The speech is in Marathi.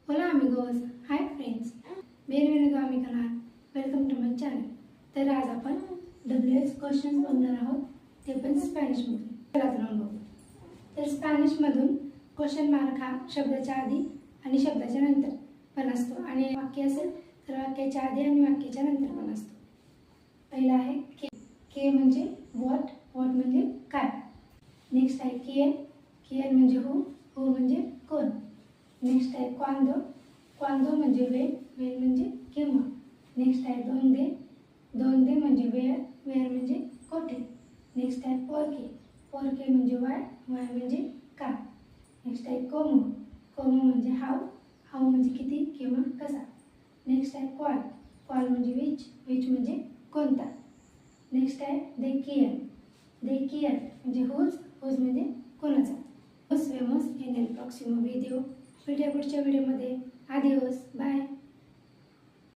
Hola amigos, hi friends. Bienvenido a mi canal. Welcome to my channel. तर आज आपण WH क्वेश्चन्स बघणार आहोत, ते पण स्पॅनिशमधून. चला तर मग बघू. तर स्पॅनिशमधून क्वेश्चन मार्क हा शब्दाच्या आधी आणि शब्दाच्या नंतर पण असतो आणि वाक्य असेल तर वाक्याच्या आधी आणि वाक्याच्या नंतर पण असतो. पहिला आहे के. के म्हणजे व्हॉट, व्हॉट म्हणजे काय. नेक्स्ट आहे किएन. किएन म्हणजे हू, हू म्हणजे कोण. नेक्स्ट आहे क्वांदो. क्वांदो म्हणजे वेळ, वेळ म्हणजे केव्हा. नेक्स्ट आहे दोंदे. दोंदे म्हणजे वेळ, वेळ म्हणजे कोठे. नेक्स्ट आहे पोरके. पोरके म्हणजे वाय, वाय म्हणजे का. नेक्स्ट आहे कोमो. कोमो म्हणजे हाव, हाव म्हणजे किती किंवा कसा. नेक्स्ट आहे क्वाल. क्वाल म्हणजे विच, विच म्हणजे कोणता. नेक्स्ट आहे दे किएन. दे किएन म्हणजे हुज, हुज म्हणजे कोणाचा. Nos vemos en el próximo video. भेटूया पुढच्या व्हिडिओमध्ये. आदिओस.